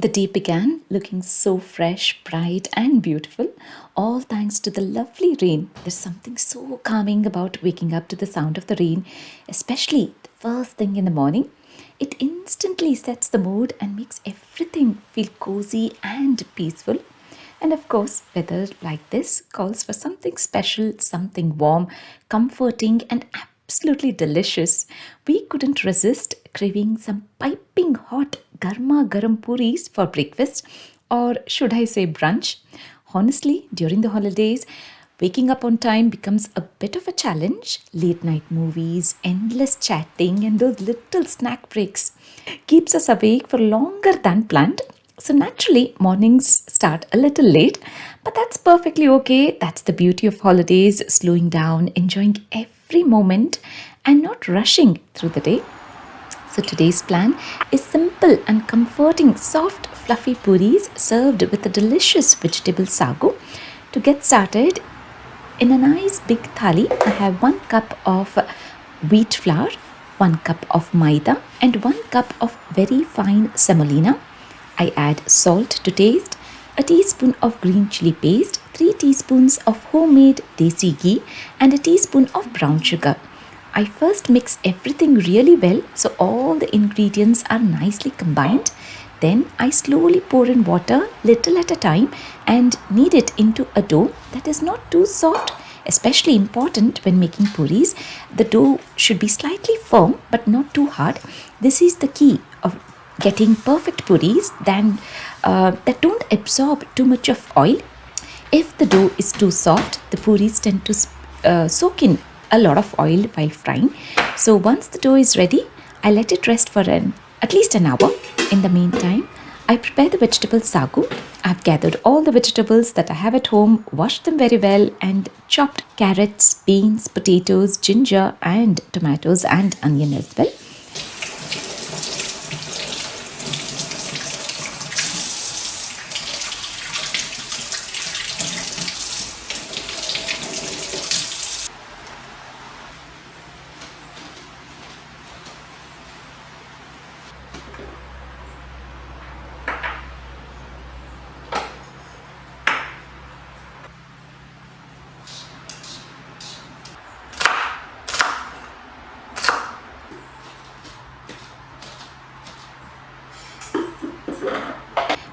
The day began looking so fresh, bright, and beautiful, all thanks to the lovely rain. There's something so calming about waking up to the sound of the rain, especially the first thing in the morning. It instantly sets the mood and makes everything feel cozy and peaceful. And of course, weather like this calls for something special, something warm, comforting, and absolutely delicious. We couldn't resist craving some piping hot garma garam puris for breakfast, or should I say brunch. Honestly, during the holidays, waking up on time becomes a bit of a challenge. Late night movies, endless chatting, and those little snack breaks keeps us awake for longer than planned. So naturally, mornings start a little late, but that's perfectly okay. That's the beauty of holidays, slowing down, enjoying every moment, and not rushing through the day. So today's plan is simple and comforting, soft, fluffy puris served with a delicious vegetable sagu. To get started, in a nice big thali, I have 1 cup of wheat flour, 1 cup of maida, and 1 cup of very fine semolina. I add salt to taste, a teaspoon of green chili paste, 3 teaspoons of homemade desi ghee, and a teaspoon of brown sugar. I first mix everything really well so all the ingredients are nicely combined. Then I slowly pour in water little at a time and knead it into a dough that is not too soft. Especially important when making puris, the dough should be slightly firm but not too hard. This is the key of getting perfect puris that don't absorb too much of oil. If the dough is too soft, the puris tend to soak in a lot of oil while frying. So once the dough is ready, I let it rest for at least an hour. In the meantime, I prepare the vegetable sagu. I've gathered all the vegetables that I have at home, washed them very well, and chopped carrots, beans, potatoes, ginger, and tomatoes and onion as well.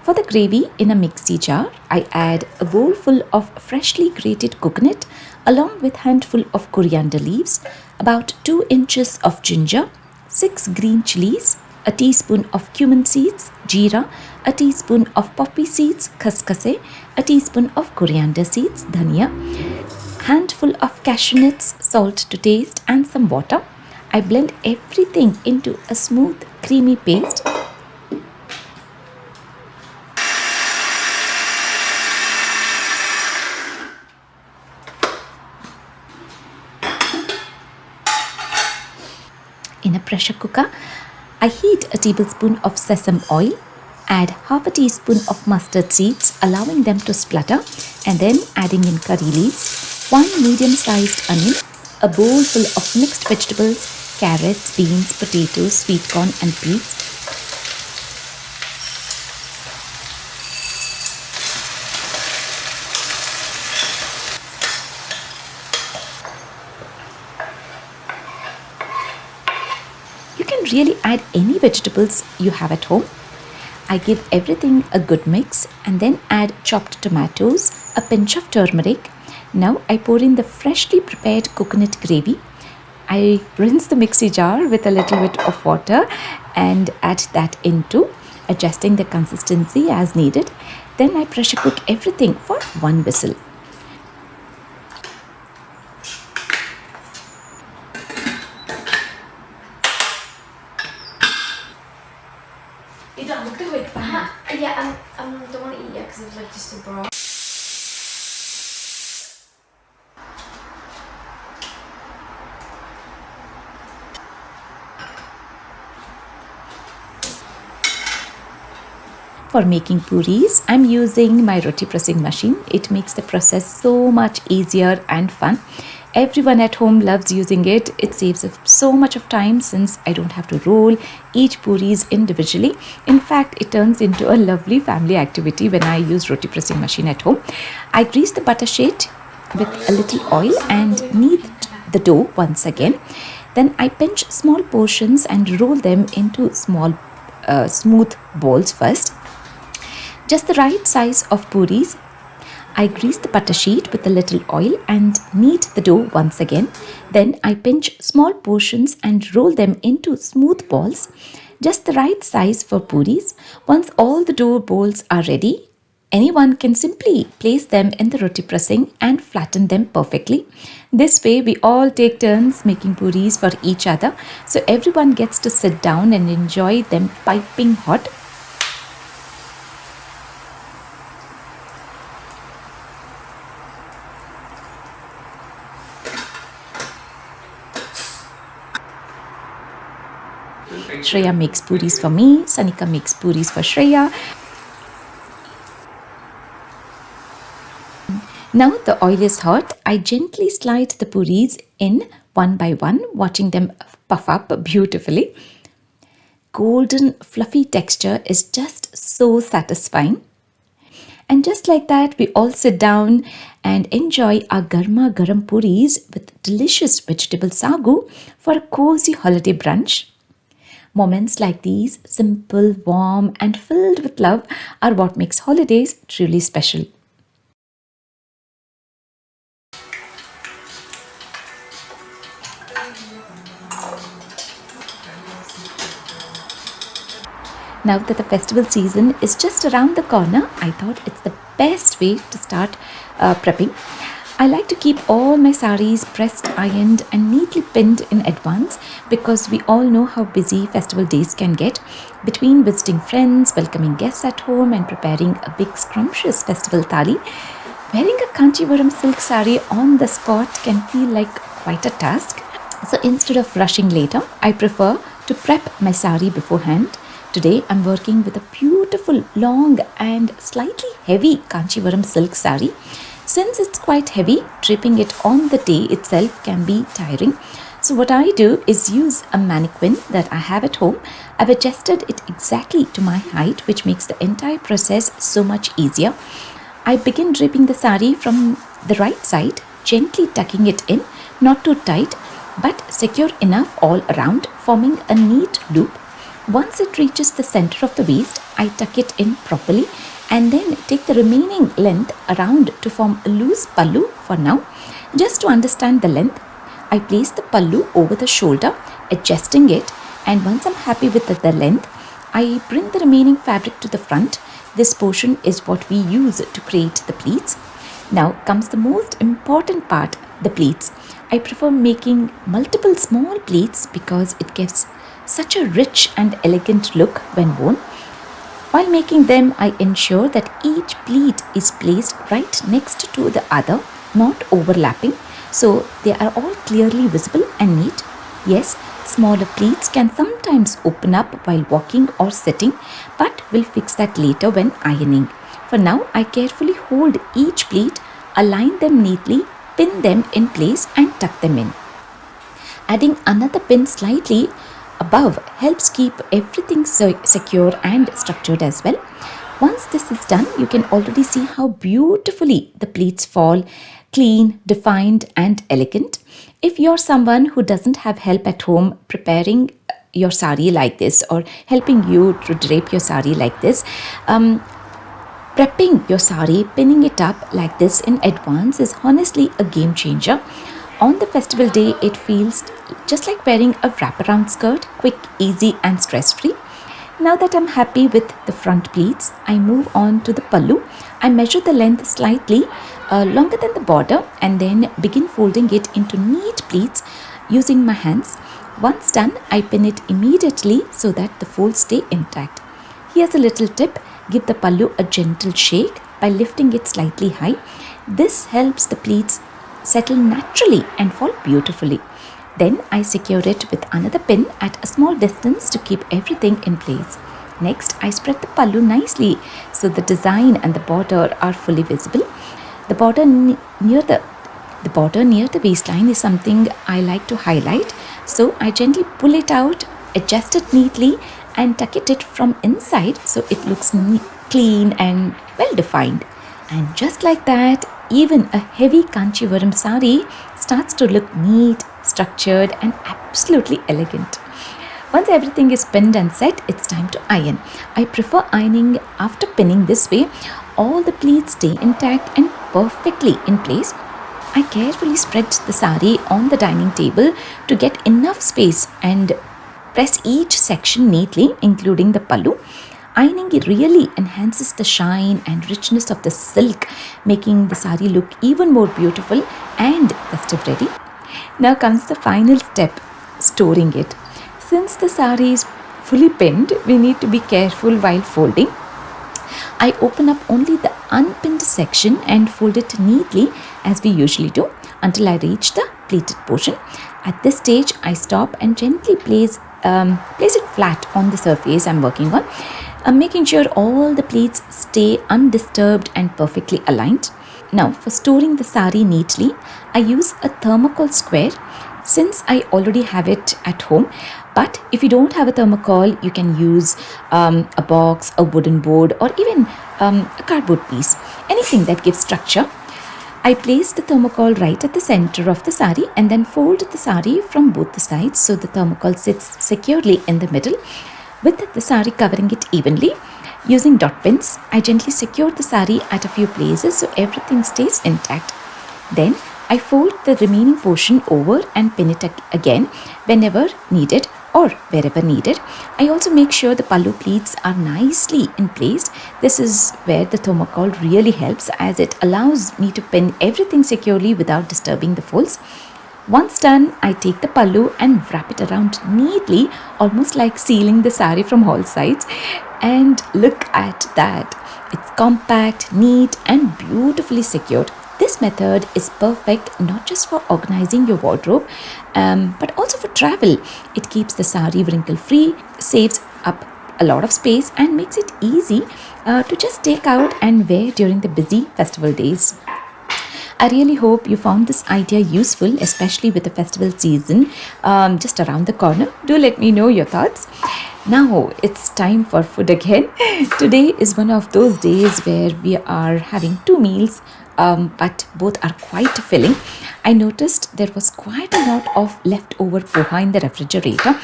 For the gravy, in a mixie jar, I add a bowl full of freshly grated coconut along with handful of coriander leaves, about 2 inches of ginger, 6 green chilies, a teaspoon of cumin seeds, jeera, a teaspoon of poppy seeds, kaskase, a teaspoon of coriander seeds, dhania, handful of cashew nuts, salt to taste, and some water. I blend everything into a smooth, creamy paste. In a pressure cooker, I heat a tablespoon of sesame oil, add half a teaspoon of mustard seeds, allowing them to splutter, and then adding in curry leaves, 1 medium-sized onion, a bowl full of mixed vegetables, carrots, beans, potatoes, sweet corn, and peas. You can really add any vegetables you have at home. I give everything a good mix and then add chopped tomatoes, a pinch of turmeric. Now I pour in the freshly prepared coconut gravy. I rinse the mixie jar with a little bit of water and add that into, adjusting the consistency as needed. Then I pressure cook everything for 1 whistle. You don't look at it. Yeah, I don't want to eat yet because it was like just a broth. For making puris, I'm using my roti pressing machine. It makes the process so much easier and fun. Everyone at home loves using it. It saves us so much of time since I don't have to roll each puris individually. In fact, it turns into a lovely family activity when I use roti pressing machine at home. I grease the butter sheet with a little oil and knead the dough once again. Then I pinch small portions and roll them into small smooth balls first. Just the right size of puris. I grease the butter sheet with a little oil and knead the dough once again. Then I pinch small portions and roll them into smooth balls, just the right size for puris. Once all the dough balls are ready, anyone can simply place them in the roti pressing and flatten them perfectly. This way, we all take turns making puris for each other, so everyone gets to sit down and enjoy them piping hot. Shreya makes puris for me, Sanika makes puris for Shreya. Now the oil is hot, I gently slide the puris in one by one, watching them puff up beautifully. Golden fluffy texture is just so satisfying. And just like that, we all sit down and enjoy our garma garam puris with delicious vegetable sagu for a cozy holiday brunch. Moments like these, simple, warm, and filled with love, are what makes holidays truly special. Now that the festival season is just around the corner, I thought it's the best way to start prepping. I like to keep all my saris pressed, ironed, and neatly pinned in advance because we all know how busy festival days can get. Between visiting friends, welcoming guests at home, and preparing a big scrumptious festival thali, wearing a Kanchivaram silk sari on the spot can feel like quite a task. So instead of rushing later, I prefer to prep my sari beforehand. Today I'm working with a beautiful, long and slightly heavy Kanchivaram silk sari. Since it's quite heavy, draping it on the day itself can be tiring. So what I do is use a mannequin that I have at home. I've adjusted it exactly to my height, which makes the entire process so much easier. I begin draping the sari from the right side, gently tucking it in, not too tight, but secure enough all around, forming a neat loop. Once it reaches the center of the waist, I tuck it in properly and then take the remaining length around to form a loose pallu for now. Just to understand the length, I place the pallu over the shoulder, adjusting it, and once I'm happy with the length, I bring the remaining fabric to the front. This portion is what we use to create the pleats. Now comes the most important part, the pleats. I prefer making multiple small pleats because it gives such a rich and elegant look when worn. While making them, I ensure that each pleat is placed right next to the other, not overlapping, so they are all clearly visible and neat. Yes, smaller pleats can sometimes open up while walking or sitting, but we'll fix that later when ironing. For now, I carefully hold each pleat, align them neatly, pin them in place and tuck them in. Adding another pin slightly above helps keep everything secure and structured as well. Once this is done, you can already see how beautifully the pleats fall, clean, defined and elegant. If you're someone who doesn't have help at home preparing your sari like this or helping you to drape your sari like this, prepping your sari, pinning it up like this in advance is honestly a game changer. On the festival day, it feels just like wearing a wraparound skirt, quick, easy and stress-free. Now that I'm happy with the front pleats, I move on to the pallu. I measure the length slightly longer than the border and then begin folding it into neat pleats using my hands. Once done, I pin it immediately so that the folds stay intact. Here's a little tip. Give the pallu a gentle shake by lifting it slightly high. This helps the pleats settle naturally and fall beautifully. Then I secure it with another pin at a small distance to keep everything in place. Next, I spread the pallu nicely so the design and the border are fully visible. The border near the The border near the waistline is something I like to highlight, so I gently pull it out, adjust it neatly, and tuck it from inside so it looks clean and well defined. And just like that, even a heavy Kanchivaram sari starts to look neat, structured, and absolutely elegant. Once everything is pinned and set, it's time to iron. I prefer ironing after pinning. This way. All the pleats stay intact and perfectly in place. I carefully spread the sari on the dining table to get enough space and press each section neatly, including the pallu. Ironing it really enhances the shine and richness of the silk, making the sari look even more beautiful and festive ready. Now comes the final step, storing it. Since the sari is fully pinned, we need to be careful while folding. I open up only the unpinned section and fold it neatly as we usually do until I reach the pleated portion. At this stage, I stop and gently place it flat on the surface I'm working on, making sure all the pleats stay undisturbed and perfectly aligned. Now, for storing the sari neatly, I use a thermocol square since I already have it at home. But if you don't have a thermocol, you can use a box, a wooden board, or even a cardboard piece, anything that gives structure. I place the thermocol right at the center of the sari and then fold the sari from both the sides so the thermocol sits securely in the middle, with the sari covering it evenly. Using dot pins, I gently secure the sari at a few places so everything stays intact. Then I fold the remaining portion over and pin it again whenever needed or wherever needed. I also make sure the pallu pleats are nicely in place. This is where the thermocol really helps, as it allows me to pin everything securely without disturbing the folds. Once done, I take the pallu and wrap it around neatly, almost like sealing the sari from all sides. And look at that. It's compact, neat, and beautifully secured. This method is perfect not just for organizing your wardrobe, but also for travel. It keeps the sari wrinkle free, saves up a lot of space, and makes it easy to just take out and wear during the busy festival days. I really hope you found this idea useful, especially with the festival season just around the corner. Do let me know your thoughts. Now it's time for food again. Today is one of those days where we are having two meals, but both are quite filling. I noticed there was quite a lot of leftover poha in the refrigerator.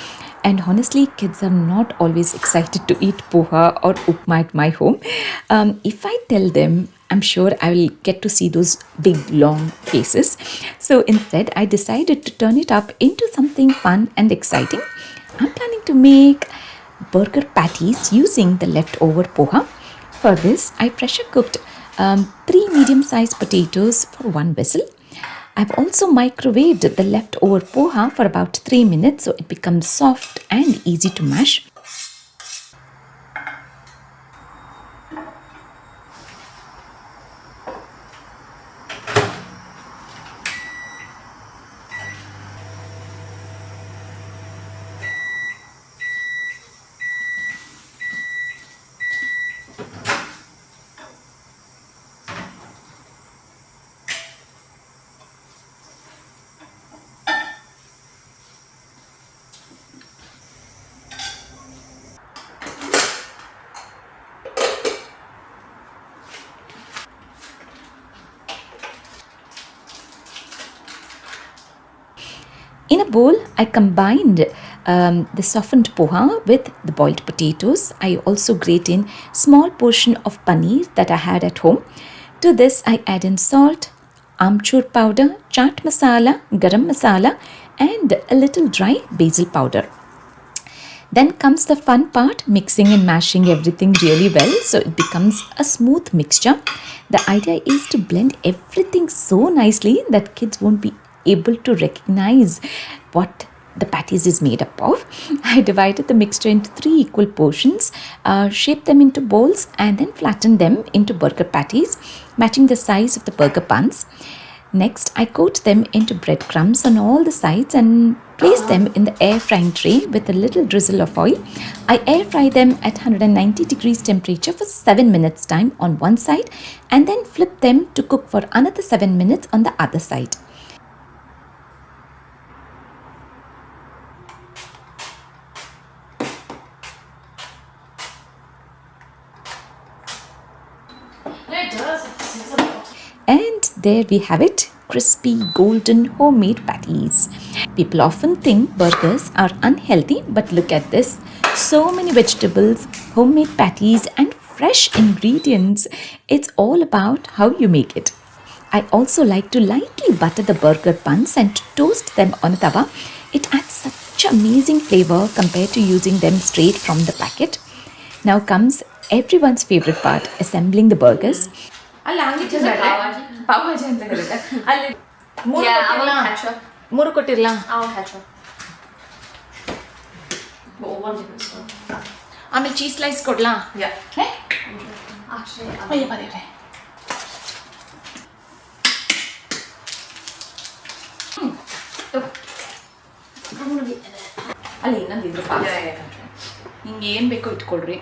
And honestly, kids are not always excited to eat poha or upma at my home. If I tell them, I'm sure I will get to see those big long faces. So instead, I decided to turn it up into something fun and exciting. I'm planning to make burger patties using the leftover poha. For this, I pressure cooked 3 medium-sized potatoes for 1 whistle. I've also microwaved the leftover poha for about 3 minutes so it becomes soft and easy to mash. In a bowl, I combined the softened poha with the boiled potatoes. I also grate in small portion of paneer that I had at home. To this, I add in salt, amchur powder, chaat masala, garam masala, and a little dry basil powder. Then comes the fun part, mixing and mashing everything really well so it becomes a smooth mixture. The idea is to blend everything so nicely that kids won't be able to recognize what the patties is made up of. I divided the mixture into 3 equal portions, shaped them into bowls, and then flattened them into burger patties, matching the size of the burger buns. Next, I coat them into breadcrumbs on all the sides and place them in the air frying tray with a little drizzle of oil. I air fry them at 190 degrees temperature for 7 minutes time on one side and then flip them to cook for another 7 minutes on the other side. it does. It says a lot. And there we have it, crispy golden homemade patties. People often think burgers are unhealthy, but look at this. So many vegetables, homemade patties, and fresh ingredients. It's all about how you make it. I also like to lightly butter the burger buns and toast them on a tawa. It adds such amazing flavor compared to using them straight from the packet. Now comes everyone's favorite part, assembling the burgers. ಅಲ್ಲಿ ಹಂಗಿಟ್ಟಿಲ್ಲ ಪಾವ್ ಭಾಜಿ ಅಂತ ಕರೀತಾರೆ ಅಲ್ಲಿ ಮೂರು ಕೊಟ್ಟಿರಲ್ಲ ಆಮೇಲೆ cheese slice ಕೊಡ್ಲಾ ಅಯ್ಯ ಬರೀ ಅಲ್ಲಿ ಇನ್ನೊಂದಿದ್ರು ಹಿಂಗೆ ಏನು ಬೇಕೋ ಇಟ್ಕೊಳ್ರಿ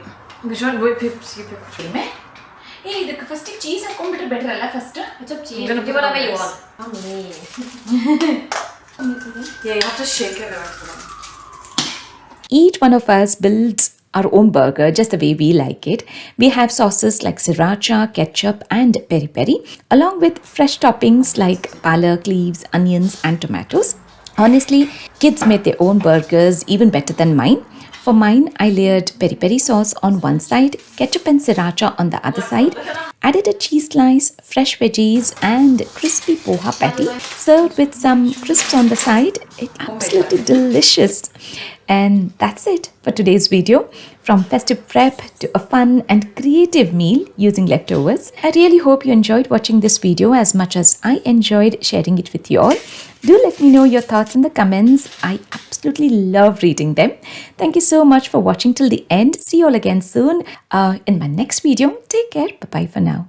ಏ ಇದಕ್ಕೆ ಫಸ್ಟಿಗೆ ಚೀಸ್ ಹಾಕೊಂಡ್ಬಿಟ್ರೆ ಬೆಟರ್ ಅಲ್ಲ first Each one of us builds our own burger just the way we like it. We have sauces like sriracha, ketchup, and peri peri, along with fresh toppings like palak leaves, onions, and tomatoes. Honestly, kids made their own burgers even better than mine. For mine, I layered peri peri sauce on one side, ketchup and sriracha on the other side, added a cheese slice, fresh veggies, and crispy poha patty, served with some crisps on the side. It's absolutely delicious. And that's it for today's video. From festive prep to a fun and creative meal using leftovers. I really hope you enjoyed watching this video as much as I enjoyed sharing it with you all. Do let me know your thoughts in the comments. I absolutely love reading them. Thank you so much for watching till the end. See you all again soon in my next video. Take care. Bye-bye for now.